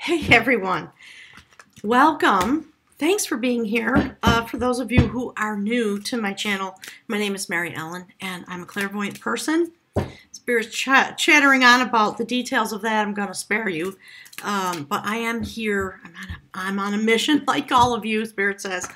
Hey everyone, welcome. Thanks for being here. For those of you who are new to my channel, my name is Mary Ellen and I'm a clairvoyant person. Spirit's chattering on about the details of that. I'm going to spare you. But I am here. I'm on a mission, like all of you, Spirit says,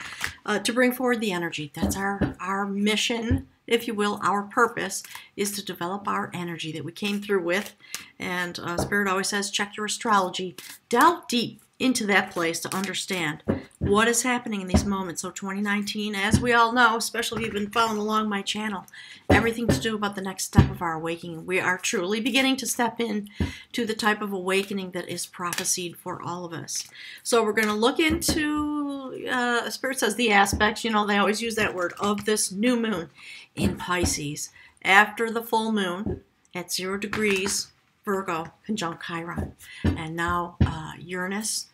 to bring forward the energy. That's our mission, if you will. Our purpose is to develop our energy that we came through with. And Spirit always says, check your astrology. Delve deep into that place to understand what is happening in these moments. So 2019, as we all know, especially if you've been following along my channel, everything to do about the next step of our awakening. We are truly beginning to step in to the type of awakening that is prophesied for all of us. So we're going to look into, Spirit says, the aspects, you know, they always use that word, of this new moon in Pisces after the full moon at 0 degrees Virgo conjunct Chiron. And now Uranus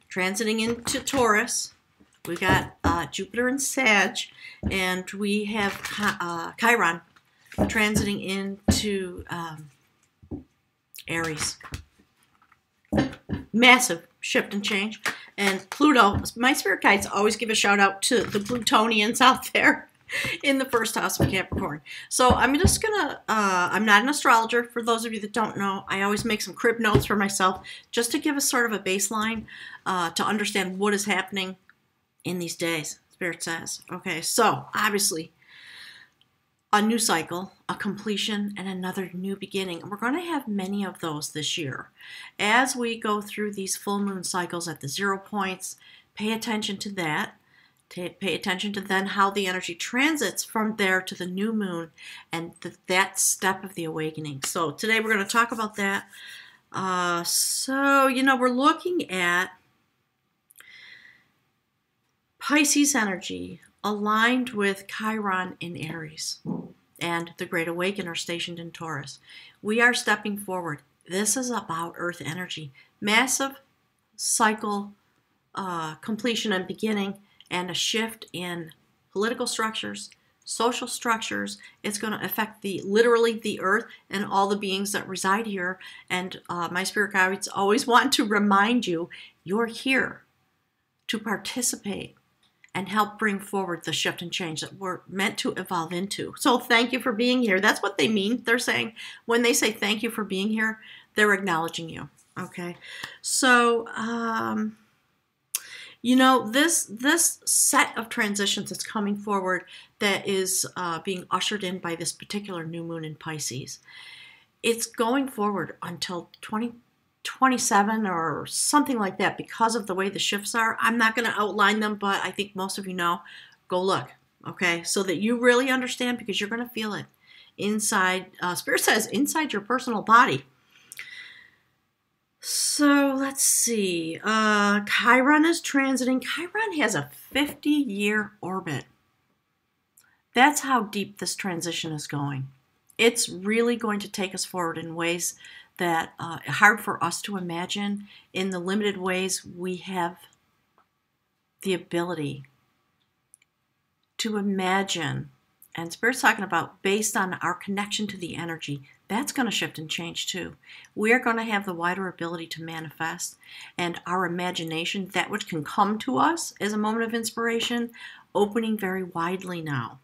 transiting into Taurus. We got Jupiter and Sag, and we have Chiron transiting into Aries. Massive shift and change. And Pluto, my spirit guides always give a shout out to the Plutonians out there in the first house of Capricorn. So I'm just gonna, I'm not an astrologer. For those of you that don't know, I always make some crib notes for myself just to give us sort of a baseline to understand what is happening in these days, Spirit says. Okay, so obviously a new cycle, a completion, and another new beginning. And we're going to have many of those this year. As we go through these full moon cycles at the 0 points, pay attention to that. Pay attention to then how the energy transits from there to the new moon and that step of the awakening. So today we're going to talk about that. So, you know, we're looking at Pisces energy aligned with Chiron in Aries and the Great Awakener stationed in Taurus. We are stepping forward. This is about Earth energy. Massive cycle completion and beginning, and a shift in political structures, social structures. It's going to affect literally the earth and all the beings that reside here. And my spirit guides always want to remind you, you're here to participate and help bring forward the shift and change that we're meant to evolve into. So thank you for being here. That's what they mean. They're saying, when they say thank you for being here, they're acknowledging you. Okay. So, you know, this set of transitions that's coming forward that is being ushered in by this particular new moon in Pisces, it's going forward until 2027 or something like that because of the way the shifts are. I'm not going to outline them, but I think most of you know. Go look, okay, so that you really understand, because you're going to feel it inside. Spirit says inside your personal body. So let's see. Chiron is transiting. Chiron has a 50-year orbit. That's how deep this transition is going. It's really going to take us forward in ways that are hard for us to imagine, in the limited ways we have the ability to imagine. And Spirit's talking about based on our connection to the energy. That's going to shift and change too. We are going to have the wider ability to manifest, and our imagination, that which can come to us as a moment of inspiration, opening very widely now.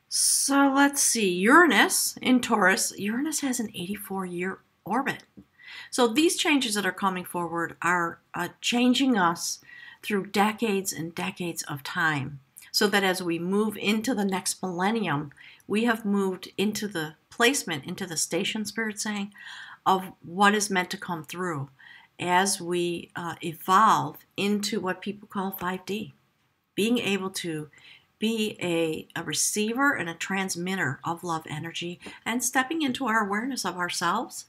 So let's see. Uranus in Taurus. Uranus has an 84-year orbit. So these changes that are coming forward are changing us through decades and decades of time, so that as we move into the next millennium, we have moved into the placement, into the station, Spirit saying, of what is meant to come through as we evolve into what people call 5D. Being able to be a receiver and a transmitter of love energy, and stepping into our awareness of ourselves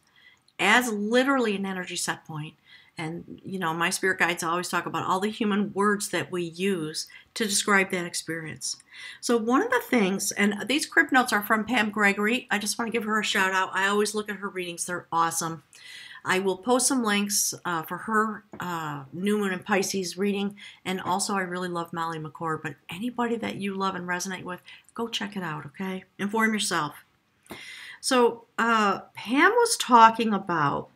as literally an energy set point. And, you know, my spirit guides always talk about all the human words that we use to describe that experience. So one of the things, and these crib notes are from Pam Gregory. I just want to give her a shout out. I always look at her readings. They're awesome. I will post some links for her New Moon in Pisces reading. And also I really love Molly McCord. But anybody that you love and resonate with, go check it out, okay? Inform yourself. So Pam was talking about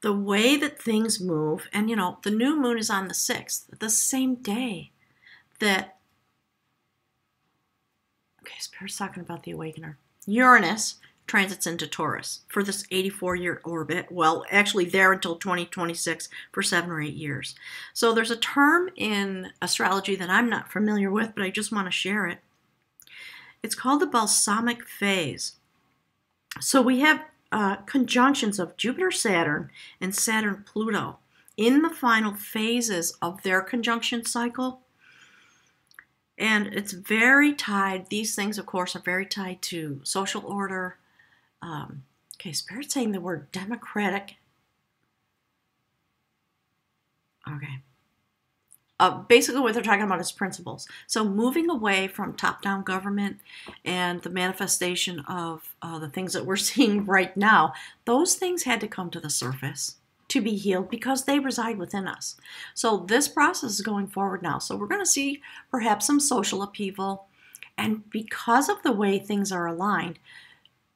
the way that things move, and the new moon is on the 6th, the same day that, okay, Spirit's talking about the Awakener. Uranus transits into Taurus for this 84-year orbit. Well, actually there until 2026 for 7 or 8 years. So there's a term in astrology that I'm not familiar with, but I just want to share it. It's called the balsamic phase. So we have conjunctions of Jupiter-Saturn and Saturn-Pluto in the final phases of their conjunction cycle. And it's very tied, these things, of course, are very tied to social order. Okay, Spirit's saying the word democratic. Okay. Basically what they're talking about is principles. So moving away from top-down government and the manifestation of the things that we're seeing right now, those things had to come to the surface to be healed because they reside within us. So this process is going forward now. So we're going to see perhaps some social upheaval. And because of the way things are aligned,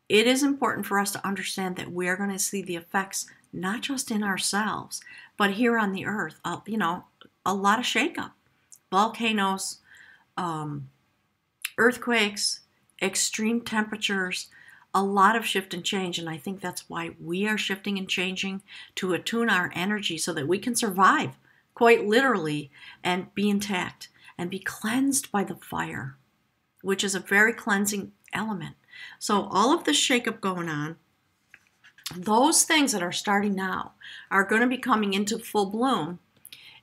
it is important for us to understand that we're going to see the effects not just in ourselves, but here on the earth. A lot of shakeup, volcanoes, earthquakes, extreme temperatures, a lot of shift and change. And I think that's why we are shifting and changing to attune our energy so that we can survive, quite literally, and be intact and be cleansed by the fire, which is a very cleansing element. So all of this shakeup going on, those things that are starting now are going to be coming into full bloom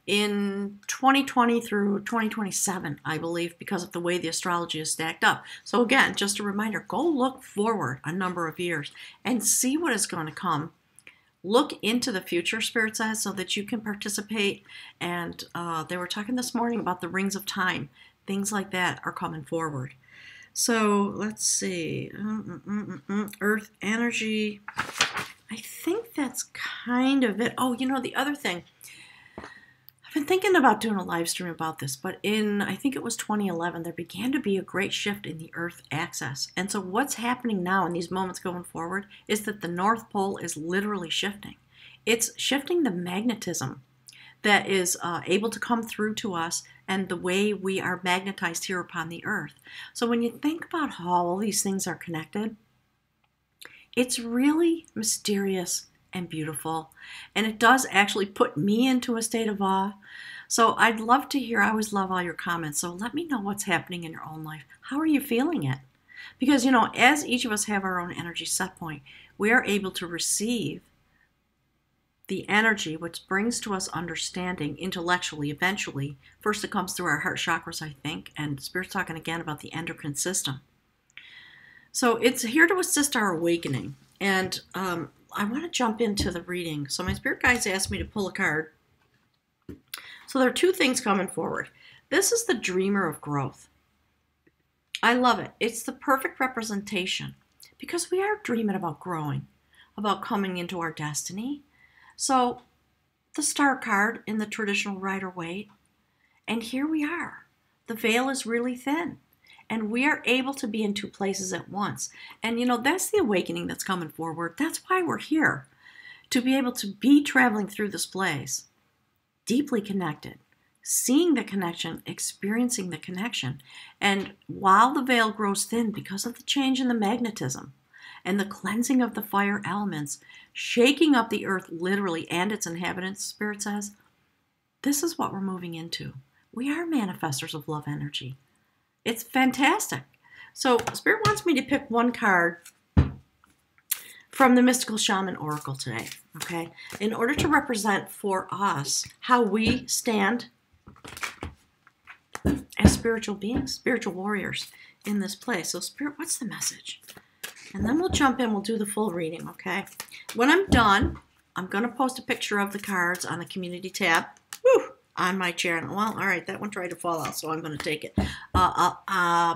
in 2020 through 2027, I believe, because of the way the astrology is stacked up. So again, just a reminder, go look forward a number of years and see what is going to come. Look into the future, Spirit says, so that you can participate. And they were talking this morning about the rings of time. Things like that are coming forward. So let's see. Earth energy. I think that's kind of it. Oh, the other thing. I've been thinking about doing a live stream about this, but I think it was 2011, there began to be a great shift in the Earth axis. And so what's happening now in these moments going forward is that the North Pole is literally shifting. It's shifting the magnetism that is able to come through to us and the way we are magnetized here upon the Earth. So when you think about how all these things are connected, it's really mysterious and beautiful, and it does actually put me into a state of awe. So I'd love to hear, I always love all your comments, so let me know what's happening in your own life. How are you feeling it? Because, as each of us have our own energy set point, we are able to receive the energy which brings to us understanding intellectually eventually. First it comes through our heart chakras, I think, and Spirit's talking again about the endocrine system. So it's here to assist our awakening. And I want to jump into the reading. So my spirit guides asked me to pull a card. So there are two things coming forward. This is the dreamer of growth. I love it. It's the perfect representation because we are dreaming about growing, about coming into our destiny. So the star card in the traditional Rider Waite, and here we are. The veil is really thin. And we are able to be in two places at once. And, that's the awakening that's coming forward. That's why we're here, to be able to be traveling through this place, deeply connected, seeing the connection, experiencing the connection. And while the veil grows thin because of the change in the magnetism and the cleansing of the fire elements, shaking up the earth literally and its inhabitants, Spirit says, this is what we're moving into. We are manifestors of love energy. It's fantastic. So Spirit wants me to pick one card from the Mystical Shaman Oracle today, okay? In order to represent for us how we stand as spiritual beings, spiritual warriors in this place. So Spirit, what's the message? And then we'll jump in, we'll do the full reading, okay? When I'm done, I'm going to post a picture of the cards on the community tab. Whew! On my channel. Well, all right, that one tried to fall out, so I'm going to take it.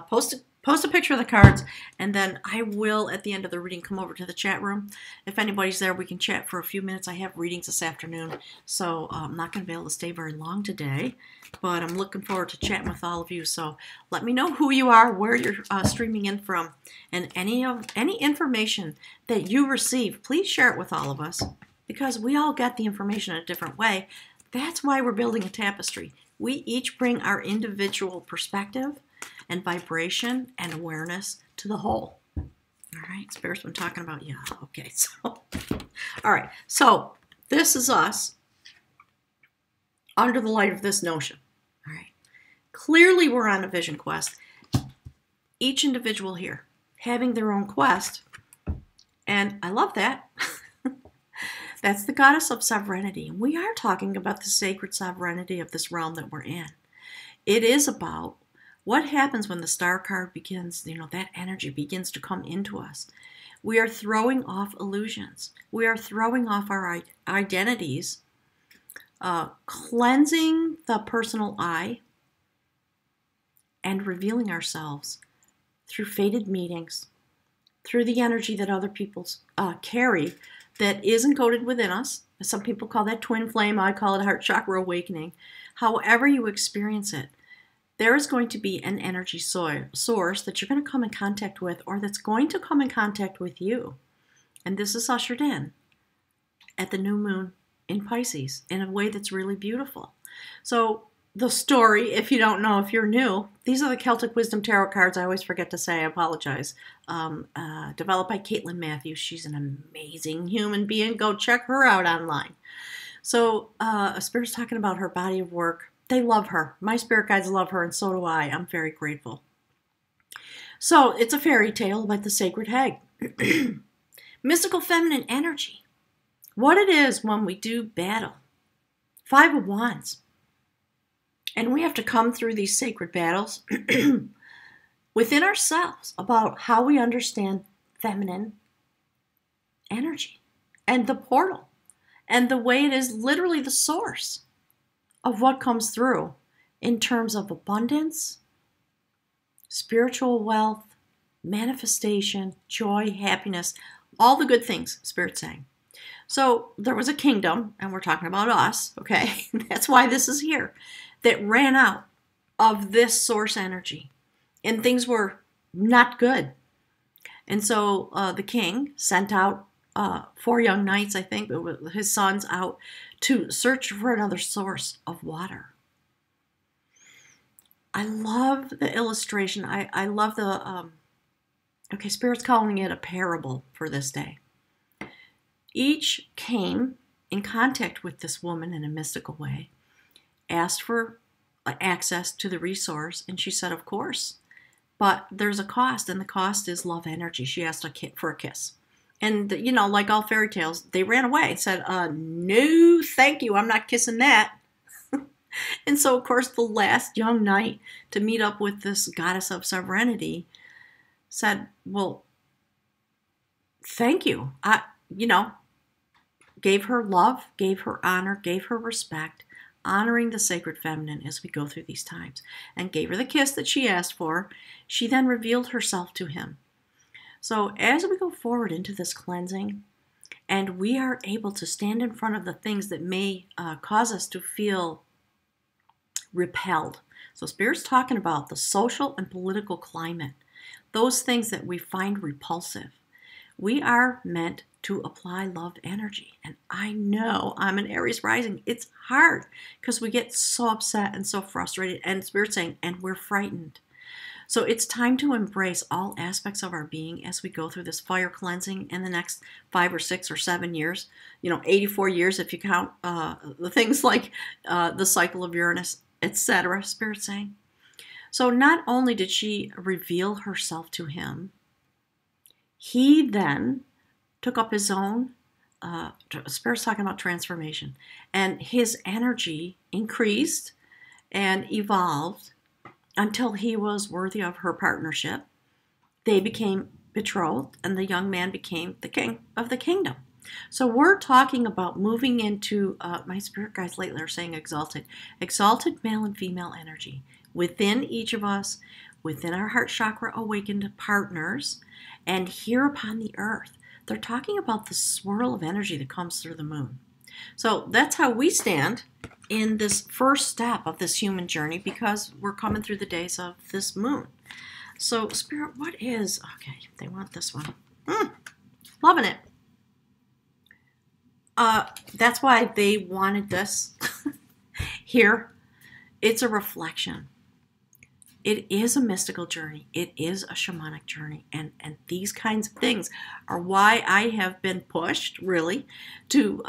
Post a picture of the cards, and then I will, at the end of the reading, come over to the chat room. If anybody's there, we can chat for a few minutes. I have readings this afternoon, so I'm not going to be able to stay very long today, but I'm looking forward to chatting with all of you. So let me know who you are, where you're streaming in from, and any information that you receive, please share it with all of us. because we all get the information in a different way. That's why we're building a tapestry. We each bring our individual perspective and vibration and awareness to the whole. All right, Spirit's been talking about, yeah, okay, so, all right, so this is us under the light of this notion. All right, clearly we're on a vision quest. Each individual here having their own quest, and I love that. That's the goddess of sovereignty. We are talking about the sacred sovereignty of this realm that we're in. It is about what happens when the star card begins, that energy begins to come into us. We are throwing off illusions. We are throwing off our identities, cleansing the personal I, and revealing ourselves through fated meetings, through the energy that other people carry that is encoded within us. Some people call that twin flame. I call it heart chakra awakening. However you experience it, there is going to be an energy source that you're going to come in contact with, or that's going to come in contact with you. And this is ushered in at the new moon in Pisces in a way that's really beautiful. So the story, if you don't know, if you're new, these are the Celtic Wisdom Tarot cards. I always forget to say, I apologize. Developed by Caitlin Matthews. She's an amazing human being. Go check her out online. So Spirit's talking about her body of work. They love her. My spirit guides love her, and so do I. I'm very grateful. So it's a fairy tale about the sacred hag. Mystical feminine energy. What it is when we do battle. 5 of Wands. And we have to come through these sacred battles within ourselves about how we understand feminine energy and the portal and the way it is literally the source of what comes through in terms of abundance, spiritual wealth, manifestation, joy, happiness, all the good things, Spirit's saying. So there was a kingdom, and we're talking about us, okay? That's why this is here, that ran out of this source energy, and things were not good. And so the king sent out 4 young knights, I think, his sons out to search for another source of water. I love the illustration. I love the, okay, Spirit's calling it a parable for this day. Each came in contact with this woman in a mystical way, asked for access to the resource, and she said, of course, but there's a cost, and the cost is love energy. She asked for a kiss. And, like all fairy tales, they ran away and said, no, thank you, I'm not kissing that. And so, of course, the last young knight to meet up with this goddess of sovereignty said, well, thank you. Gave her love, gave her honor, gave her respect, honoring the sacred feminine as we go through these times, and gave her the kiss that she asked for. She then revealed herself to him. So as we go forward into this cleansing, and we are able to stand in front of the things that may cause us to feel repelled. So Spirit's talking about the social and political climate, those things that we find repulsive. We are meant to apply love energy. And I know I'm an Aries rising. It's hard because we get so upset and so frustrated, and Spirit's saying, and we're frightened. So it's time to embrace all aspects of our being as we go through this fire cleansing in the next 5 or 6 or 7 years, 84 years if you count the things like the cycle of Uranus, etc., Spirit's saying. So not only did she reveal herself to him, he then took up his own, Spirit's talking about transformation, and his energy increased and evolved until he was worthy of her partnership. They became betrothed, and the young man became the king of the kingdom. So we're talking about moving into, my spirit guides lately are saying exalted male and female energy within each of us, within our heart chakra awakened partners, and here upon the earth. They're talking about the swirl of energy that comes through the moon. So that's how we stand in this first step of this human journey, because we're coming through the days of this moon. So Spirit, what is, okay, they want this one. Loving it. That's why they wanted this here. It's a reflection. It is a mystical journey. It is a shamanic journey. And these kinds of things are why I have been pushed, really, to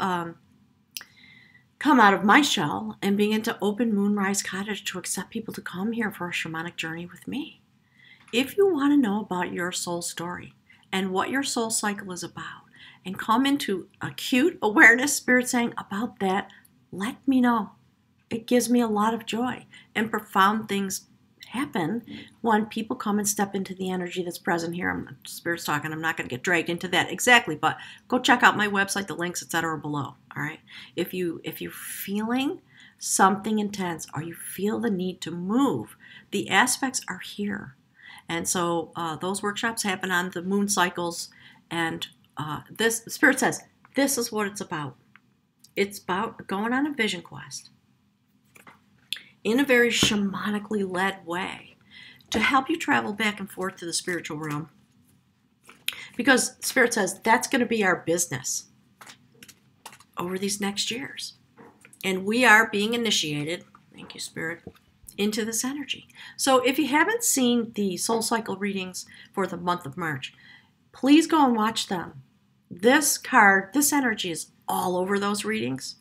come out of my shell and begin to open Moonrise Cottage to accept people to come here for a shamanic journey with me. If you want to know about your soul story and what your soul cycle is about, and come into acute awareness, Spirit saying about that, let me know. It gives me a lot of joy, and profound things happen when people come and step into the energy that's present here. Spirit's talking. I'm not going to get dragged into that exactly, but go check out my website. The links, etc., are below. All right. If you're feeling something intense, or you feel the need to move, the aspects are here. And so those workshops happen on the moon cycles, and this Spirit says this is what it's about. It's about going on a vision quest in a very shamanically led way to help you travel back and forth to the spiritual realm. Because Spirit says that's going to be our business over these next years. And we are being initiated, thank you, Spirit, into this energy. So if you haven't seen the soul cycle readings for the month of March, please go and watch them. This card, this energy is all over those readings.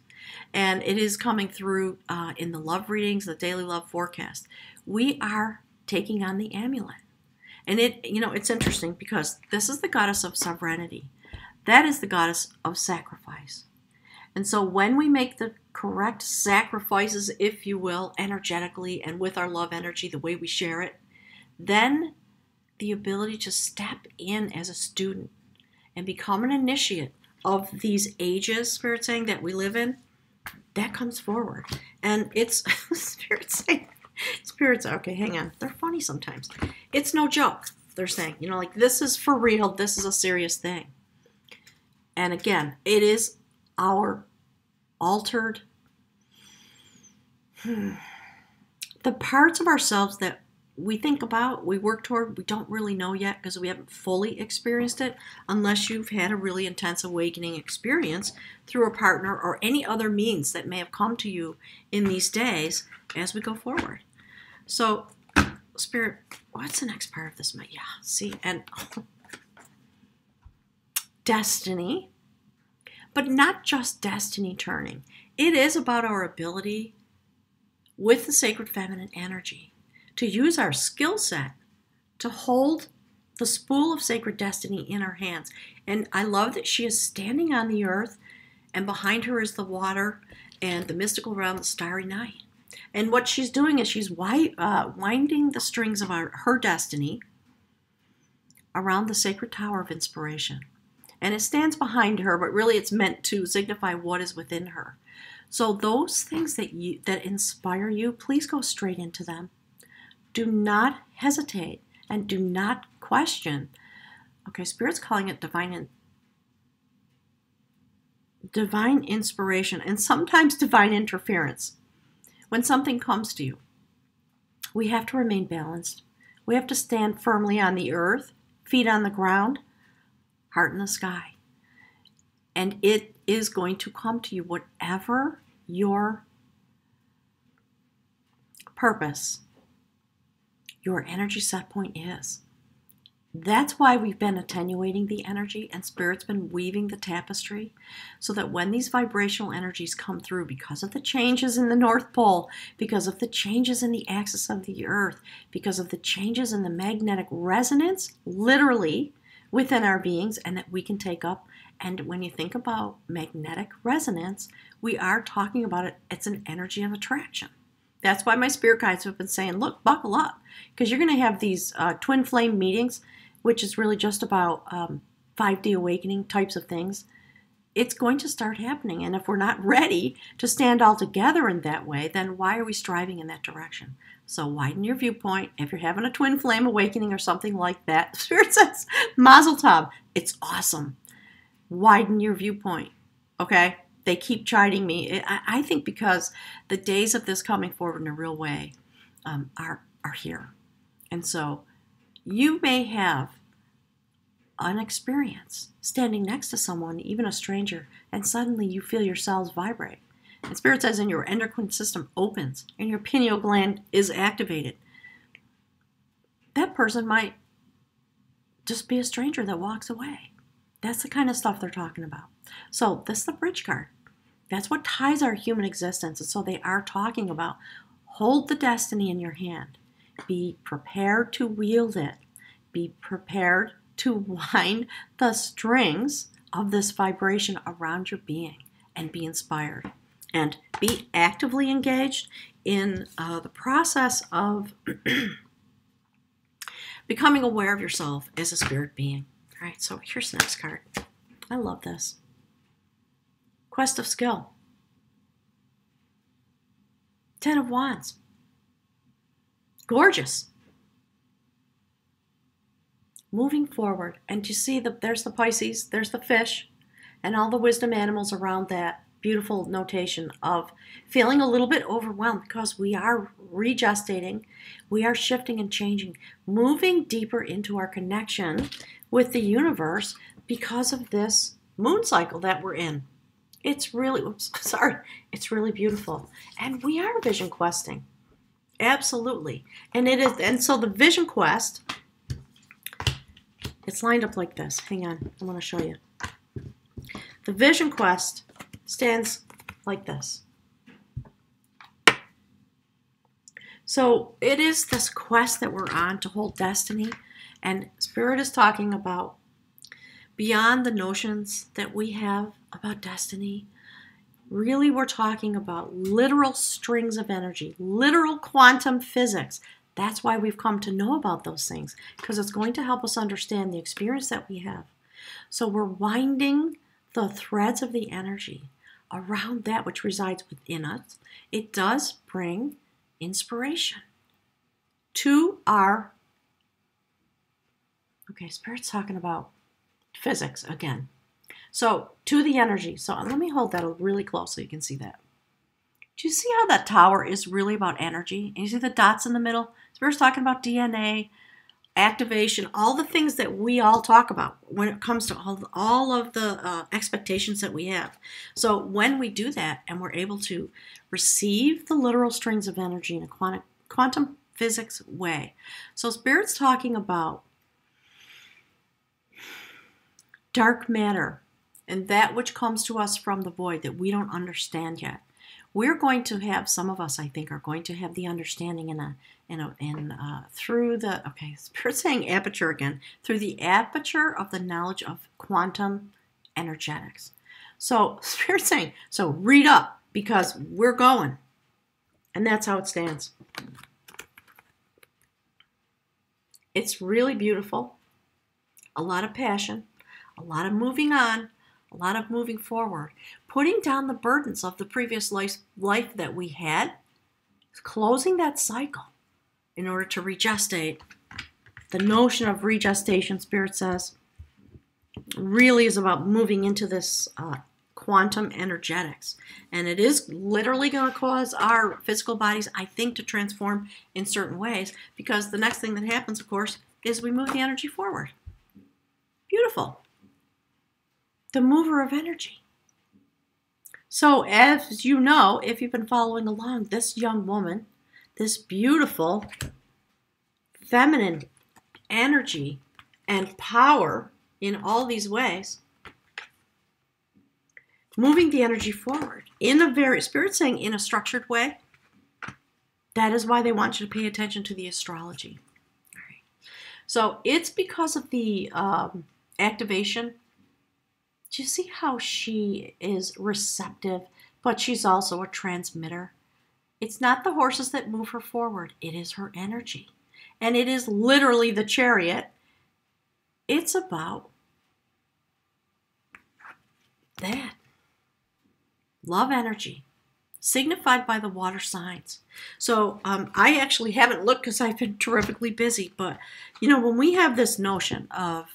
And it is coming through in the love readings, the daily love forecast. We are taking on the amulet. And it's interesting because this is the goddess of sovereignty. That is the goddess of sacrifice. And so when we make the correct sacrifices, if you will, energetically and with our love energy, the way we share it, then the ability to step in as a student and become an initiate of these ages, Spirit saying, that we live in, that comes forward. And it's Spirit's okay, hang on. They're funny sometimes. It's no joke, they're saying. Like, this is for real. This is a serious thing. And again, it is our altered, the parts of ourselves that we think about, we work toward, we don't really know yet because we haven't fully experienced it unless you've had a really intense awakening experience through a partner or any other means that may have come to you in these days as we go forward. So, Spirit, what's the next part of this? Yeah, see, and destiny, but not just destiny turning. It is about our ability with the sacred feminine energy to use our skill set to hold the spool of sacred destiny in our hands. And I love that she is standing on the earth, and behind her is the water and the mystical realm, the starry night. And what she's doing is she's winding the strings of her destiny around the sacred tower of inspiration. And it stands behind her, but really it's meant to signify what is within her. So those things that inspire you, please go straight into them. Do not hesitate and do not question. Okay, Spirit's calling it divine inspiration and sometimes divine interference. When something comes to you, we have to remain balanced. We have to stand firmly on the earth, feet on the ground, heart in the sky. And it is going to come to you, whatever your purpose, your energy set point is. That's why we've been attenuating the energy, and Spirit's been weaving the tapestry so that when these vibrational energies come through, because of the changes in the North Pole, because of the changes in the axis of the Earth, because of the changes in the magnetic resonance, literally, within our beings, and that we can take up. And when you think about magnetic resonance, we are talking about it. It's an energy of attraction. That's why my spirit guides have been saying, look, buckle up, because you're going to have these twin flame meetings, which is really just about 5D awakening types of things. It's going to start happening. And if we're not ready to stand all together in that way, then why are we striving in that direction? So widen your viewpoint. If you're having a twin flame awakening or something like that, Spirit says, Mazel Tov, it's awesome. Widen your viewpoint, okay? They keep chiding me. I think because the days of this coming forward in a real way are here. And so you may have an experience standing next to someone, even a stranger, and suddenly you feel your cells vibrate. And Spirit says, and your endocrine system opens and your pineal gland is activated. That person might just be a stranger that walks away. That's the kind of stuff they're talking about. So this is the bridge card. That's what ties our human existence. And so they are talking about hold the destiny in your hand. Be prepared to wield it. Be prepared to wind the strings of this vibration around your being and be inspired. And be actively engaged in the process of becoming aware of yourself as a spirit being. All right, so here's the next card. I love this. Quest of skill. 10 of Wands. Gorgeous. Moving forward. And you see, there's the Pisces, there's the fish, and all the wisdom animals around that beautiful notation of feeling a little bit overwhelmed because we are regestating, we are shifting and changing, moving deeper into our connection with the universe because of this moon cycle that we're in. It's really, it's really beautiful. And we are vision questing. Absolutely. And it is, and so the vision quest, it's lined up like this. Hang on, I want to show you. The vision quest stands like this. So it is this quest that we're on to hold destiny, and Spirit is talking about beyond the notions that we have about destiny. Really, we're talking about literal strings of energy, literal quantum physics. That's why we've come to know about those things, because it's going to help us understand the experience that we have. So we're winding the threads of the energy around that which resides within us. It does bring inspiration to our, okay, Spirit's talking about physics again. So to the energy. So let me hold that really close so you can see that. Do you see how that tower is really about energy? And you see the dots in the middle? Spirit's talking about DNA, activation, all the things that we all talk about when it comes to all of the expectations that we have. So when we do that and we're able to receive the literal strings of energy in a quantum physics way. So Spirit's talking about dark matter and that which comes to us from the void that we don't understand yet. We're going to have, some of us, I think, are going to have the understanding through the, okay, Spirit's saying aperture again, through the aperture of the knowledge of quantum energetics. So Spirit's saying, so read up because we're going. And that's how it stands. It's really beautiful. A lot of passion, a lot of moving on, a lot of moving forward, putting down the burdens of the previous life that we had, closing that cycle in order to regestate. The notion of regestation, Spirit says, really is about moving into this quantum energetics. And it is literally going to cause our physical bodies, I think, to transform in certain ways, because the next thing that happens, of course, is we move the energy forward. Beautiful. The mover of energy. So as you know, if you've been following along, this young woman, this beautiful feminine energy and power in all these ways, moving the energy forward in a very, Spirit saying, in a structured way. That is why they want you to pay attention to the astrology. All right. So it's because of the activation. Do you see how she is receptive, but she's also a transmitter? It's not the horses that move her forward. It is her energy. And it is literally the chariot. It's about that. Love energy, signified by the water signs. So I actually haven't looked because I've been terrifically busy. But, you know, when we have this notion of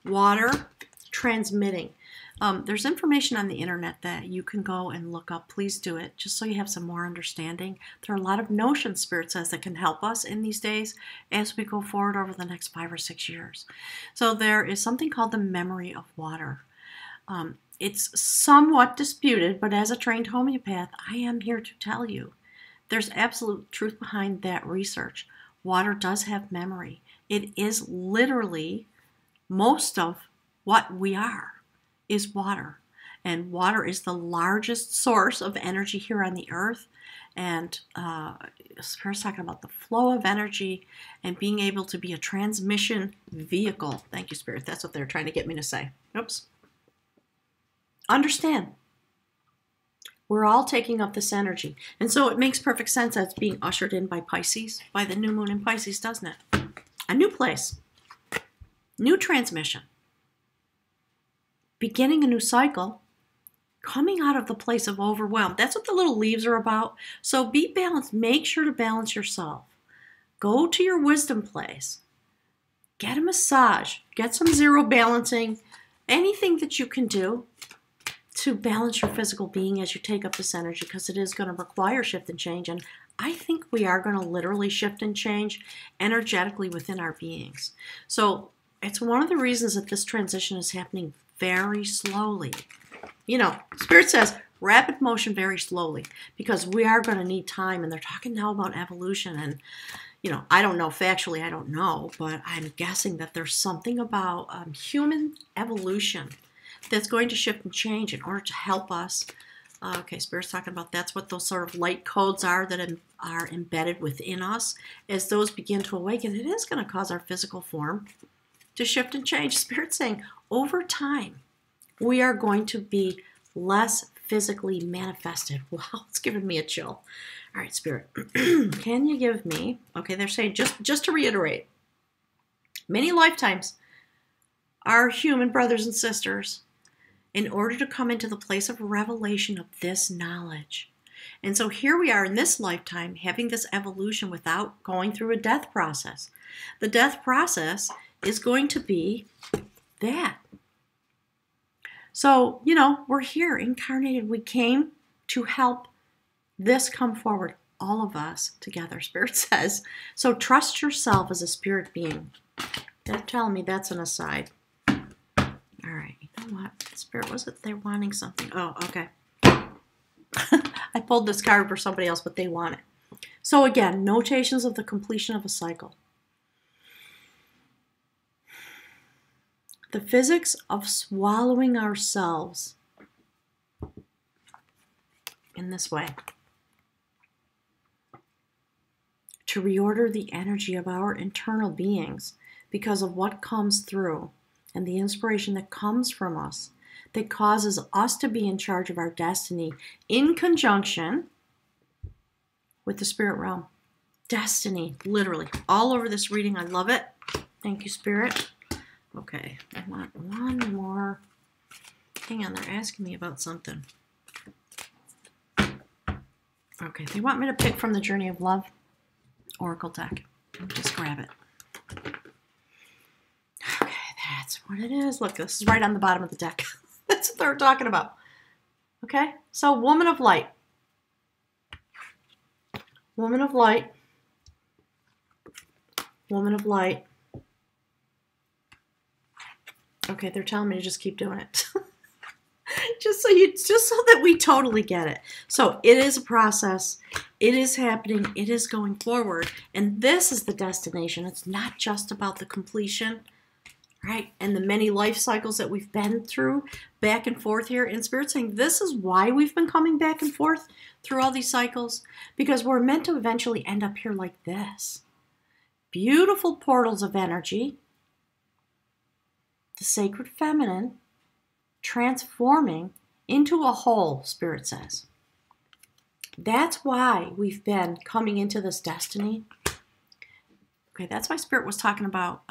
water transmitting, There's information on the internet that you can go and look up. Please do it, just so you have some more understanding. There are a lot of notions, Spirit says, that can help us in these days as we go forward over the next 5 or 6 years. So there is something called the memory of water. It's somewhat disputed, but as a trained homeopath, I am here to tell you there's absolute truth behind that research. Water does have memory. It is literally most of what we are is water. And water is the largest source of energy here on the earth. And Spirit's talking about the flow of energy and being able to be a transmission vehicle. Thank you, Spirit. That's what they're trying to get me to say. Oops. Understand, we're all taking up this energy. And so it makes perfect sense that it's being ushered in by Pisces, by the new moon in Pisces, doesn't it? A new place, new transmission, beginning a new cycle, coming out of the place of overwhelm. That's what the little leaves are about. So be balanced. Make sure to balance yourself. Go to your wisdom place. Get a massage. Get some zero balancing. Anything that you can do to balance your physical being as you take up this energy, because it is going to require shift and change. And I think we are going to literally shift and change energetically within our beings. So it's one of the reasons that this transition is happening very slowly. You know, Spirit says rapid motion very slowly, because we are going to need time. And they're talking now about evolution. And, you know, I don't know, factually, I don't know, but I'm guessing that there's something about human evolution that's going to shift and change in order to help us. Okay, Spirit's talking about that's what those sort of light codes are that are embedded within us. As those begin to awaken, it is going to cause our physical form to shift and change. Spirit's saying over time, we are going to be less physically manifested. Wow, it's giving me a chill. All right, Spirit, can you give me, okay, they're saying, just to reiterate, many lifetimes, our human brothers and sisters, in order to come into the place of revelation of this knowledge. And so here we are in this lifetime having this evolution without going through a death process. The death process is going to be that. So, you know, we're here incarnated. We came to help this come forward, all of us together, Spirit says. So trust yourself as a spirit being. They're telling me that's an aside. All right, you know what? Spirit, was it they're wanting something? Oh, okay. I pulled this card for somebody else, but they want it. So again, notations of the completion of a cycle. The physics of swallowing ourselves in this way. To reorder the energy of our internal beings because of what comes through and the inspiration that comes from us that causes us to be in charge of our destiny in conjunction with the spirit realm. Destiny, literally, all over this reading. I love it. Thank you, Spirit. Okay, I want one more. Hang on, they're asking me about something. Okay, they want me to pick from the Journey of Love Oracle deck. Just grab it. Okay, that's what it is. Look, this is right on the bottom of the deck. That's what they're talking about. Okay, so Woman of Light. Woman of Light. Woman of Light. Okay, they're telling me to just keep doing it. just so that we totally get it. So it is a process. It is happening. It is going forward. And this is the destination. It's not just about the completion, right? And the many life cycles that we've been through back and forth here. And Spirit's saying this is why we've been coming back and forth through all these cycles, because we're meant to eventually end up here like this. Beautiful portals of energy. The sacred feminine transforming into a whole, Spirit says. That's why we've been coming into this destiny. Okay, that's why Spirit was talking about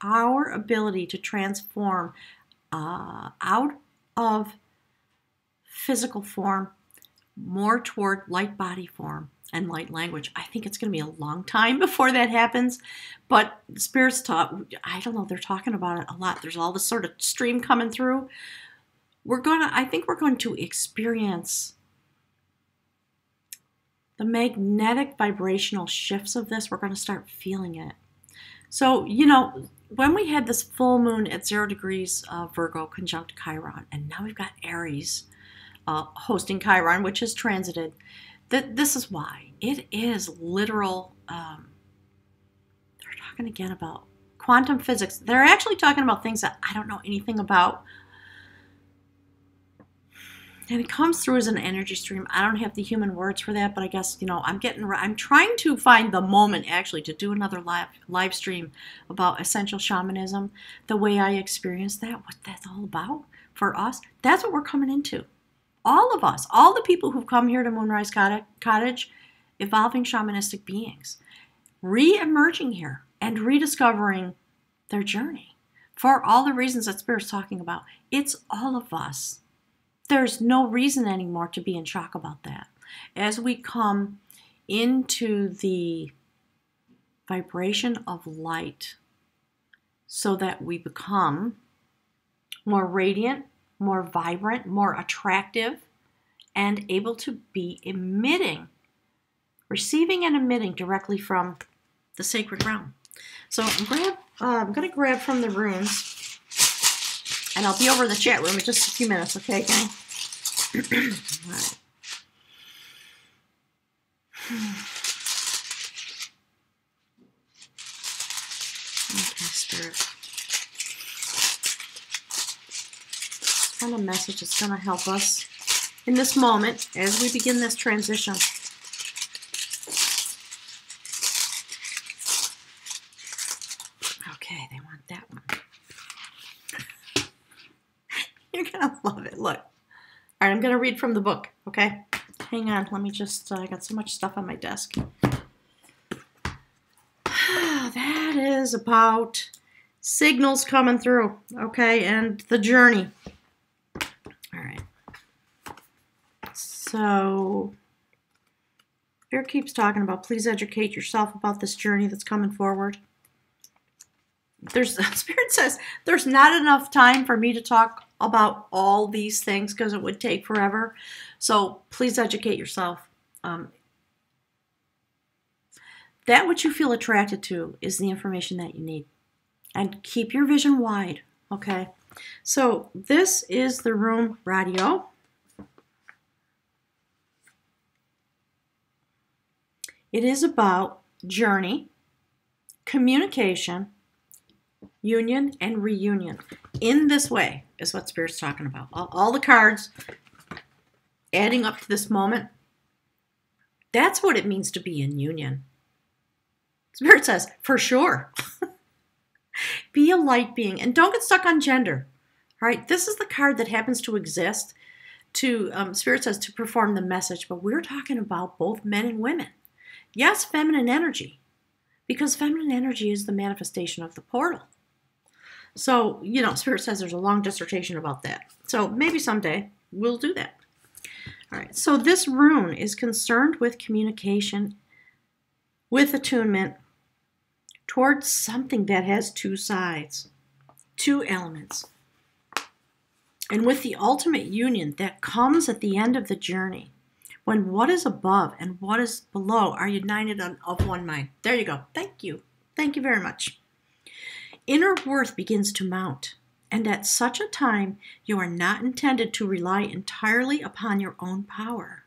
our ability to transform out of physical form more toward light body form. and light language. I think it's going to be a long time before that happens, but Spirit's I don't know, they're talking about it a lot. There's all this sort of stream coming through. I think we're going to experience the magnetic vibrational shifts of this. We're going to start feeling it. So, when we had this full moon at 0 degrees Virgo conjunct Chiron, and now we've got Aries hosting Chiron, which is transited, this is why. It is literal. They're talking again about quantum physics. They're actually talking about things that I don't know anything about. And it comes through as an energy stream. I don't have the human words for that, but I guess, I'm trying to find the moment actually to do another live stream about essential shamanism, the way I experienced that, what that's all about for us. That's what we're coming into. All of us, all the people who've come here to Moonrise Cottage, evolving shamanistic beings, re-emerging here and rediscovering their journey for all the reasons that Spirit's talking about. It's all of us. There's no reason anymore to be in shock about that. As we come into the vibration of light so that we become more radiant, more vibrant, more attractive, and able to be receiving and emitting directly from the sacred realm. So I'm going to grab from the runes. And I'll be over in the chat room in just a few minutes, okay, gang? All right. Okay, Spirit. What kind of message is going to help us in this moment as we begin this transition? Okay, they want that one. You're going to love it. Look. All right, I'm going to read from the book, okay? Hang on. Let me just, I got so much stuff on my desk. That is about signals coming through, okay, and the journey. All right. So, Spirit keeps talking about, please educate yourself about this journey that's coming forward. Spirit says, there's not enough time for me to talk about all these things because it would take forever. So please educate yourself. That which you feel attracted to is the information that you need. And keep your vision wide, okay? So this is the room radio. It is about journey, communication, union, and reunion. In this way is what Spirit's talking about. All the cards adding up to this moment. That's what it means to be in union. Spirit says, for sure. Be a light being. And don't get stuck on gender. All right? This is the card that happens to exist to, Spirit says, to perform the message. But we're talking about both men and women. Yes, feminine energy. Because feminine energy is the manifestation of the portal. So, Spirit says there's a long dissertation about that. So maybe someday we'll do that. All right. So this rune is concerned with communication, with attunement, towards something that has two sides, two elements. And with the ultimate union that comes at the end of the journey, when what is above and what is below are united of one mind. There you go. Thank you. Thank you very much. Inner worth begins to mount, and at such a time, you are not intended to rely entirely upon your own power.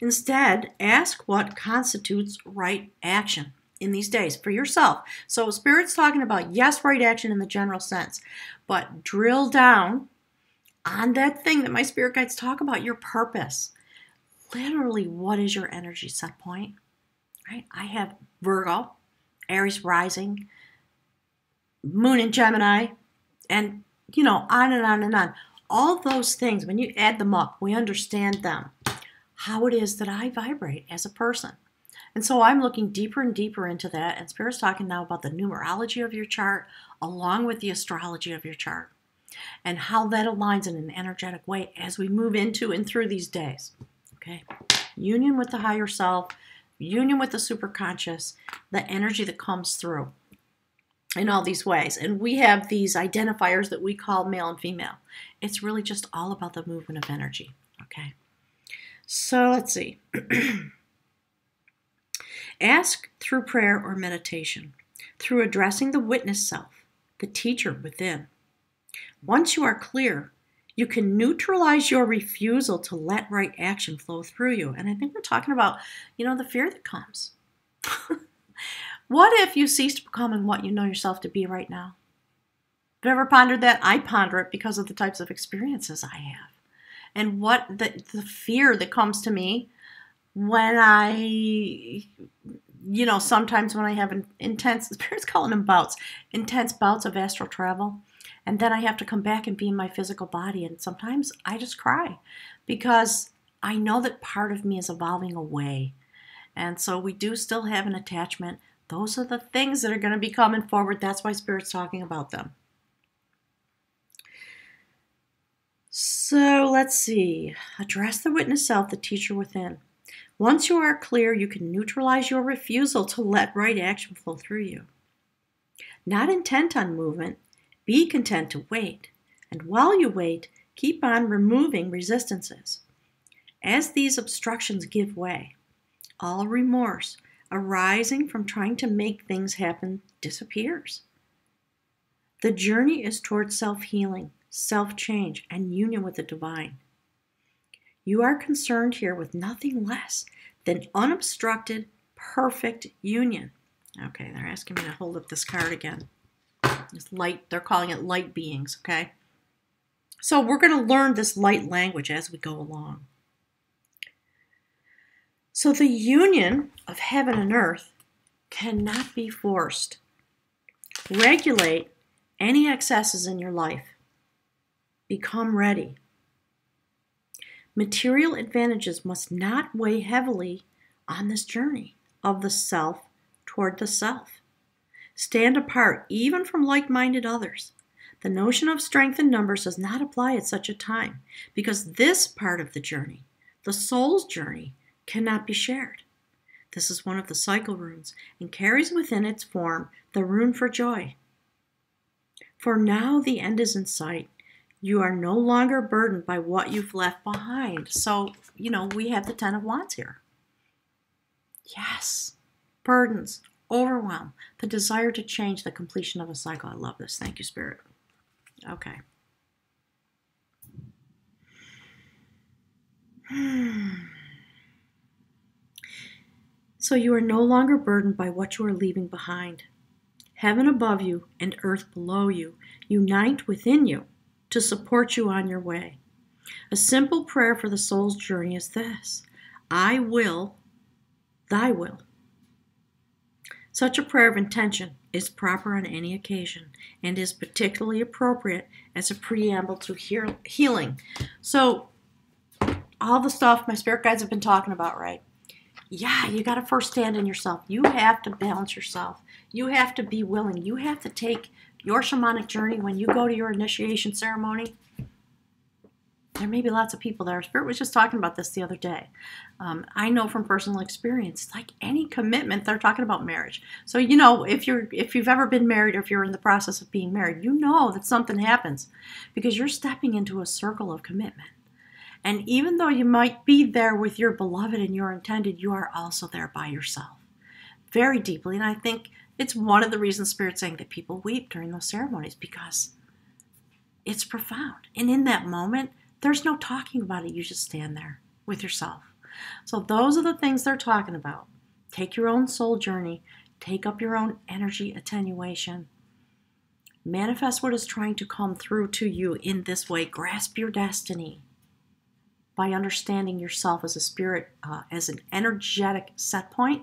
Instead, ask what constitutes right action in these days for yourself. So Spirit's talking about, yes, right action in the general sense, but drill down on that thing that my spirit guides talk about, your purpose. Literally, what is your energy set point? Right? I have Virgo, Aries rising, Moon in Gemini, and, on and on and on. All those things, when you add them up, we understand them, how it is that I vibrate as a person. And so I'm looking deeper and deeper into that, and Spirit's talking now about the numerology of your chart, along with the astrology of your chart, and how that aligns in an energetic way as we move into and through these days. Okay? Union with the higher self, union with the superconscious, the energy that comes through in all these ways. And we have these identifiers that we call male and female. It's really just all about the movement of energy, okay? So let's see. Ask through prayer or meditation, through addressing the witness self, the teacher within. Once you are clear, you can neutralize your refusal to let right action flow through you. And I think we're talking about, the fear that comes. What if you cease to become what you know yourself to be right now? Have you ever pondered that? I ponder it because of the types of experiences I have. And what the fear that comes to me when I, sometimes when I have intense, spirits calling them bouts, intense bouts of astral travel. And then I have to come back and be in my physical body. And sometimes I just cry because I know that part of me is evolving away. And so we do still have an attachment. Those are the things that are going to be coming forward. That's why Spirit's talking about them. So let's see. Address the witness self, the teacher within. Once you are clear, you can neutralize your refusal to let right action flow through you. Not intent on movement, be content to wait. And while you wait, keep on removing resistances. As these obstructions give way, all remorse arising from trying to make things happen disappears. The journey is towards self-healing, self-change, and union with the divine. You are concerned here with nothing less than unobstructed, perfect union. Okay, they're asking me to hold up this card again. It's light, they're calling it light beings, okay? So we're going to learn this light language as we go along. So the union of heaven and earth cannot be forced. Regulate any excesses in your life. Become ready. Material advantages must not weigh heavily on this journey of the self toward the self. Stand apart even from like-minded others. The notion of strength in numbers does not apply at such a time because this part of the journey, the soul's journey, cannot be shared. This is one of the cycle runes and carries within its form the rune for joy. For now the end is in sight. You are no longer burdened by what you've left behind. So, we have the Ten of Wands here. Yes, burdens, overwhelm, the desire to change, the completion of a cycle. I love this. Thank you, Spirit. Okay. So you are no longer burdened by what you are leaving behind. Heaven above you and earth below you unite within you to support you on your way. A simple prayer for the soul's journey is this: I will, thy will. Such a prayer of intention is proper on any occasion and is particularly appropriate as a preamble to healing. So all the stuff my spirit guides have been talking about, right? Yeah, you got to first stand in yourself. You have to balance yourself. You have to be willing. You have to take your shamanic journey when you go to your initiation ceremony. There may be lots of people there. Spirit was just talking about this the other day. I know from personal experience, like any commitment, they're talking about marriage. So, if you've ever been married or if you're in the process of being married, you know that something happens because you're stepping into a circle of commitment. And even though you might be there with your beloved and your intended, you are also there by yourself very deeply. And I think it's one of the reasons Spirit's saying that people weep during those ceremonies because it's profound. And in that moment, there's no talking about it. You just stand there with yourself. So those are the things they're talking about. Take your own soul journey. Take up your own energy attenuation. Manifest what is trying to come through to you in this way. Grasp your destiny by understanding yourself as a spirit, as an energetic set point,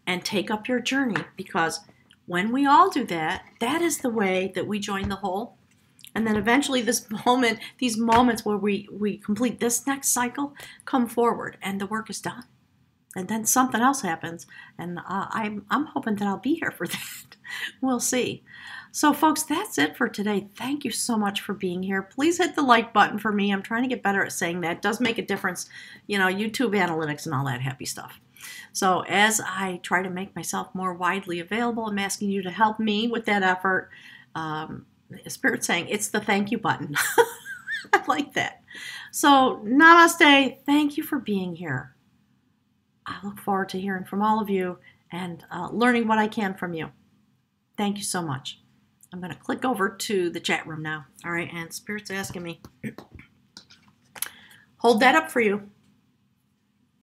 and take up your journey, because when we all do that, that is the way that we join the whole. And then eventually these moments where we complete this next cycle come forward and the work is done. And then something else happens, and I'm hoping that I'll be here for that. We'll see. So, folks, that's it for today. Thank you so much for being here. Please hit the like button for me. I'm trying to get better at saying that. It does make a difference, YouTube analytics and all that happy stuff. So as I try to make myself more widely available, I'm asking you to help me with that effort. Spirit's saying it's the thank you button. I like that. So namaste. Thank you for being here. I look forward to hearing from all of you and learning what I can from you. Thank you so much. I'm going to click over to the chat room now. All right, and Spirit's asking me. Hold that up for you.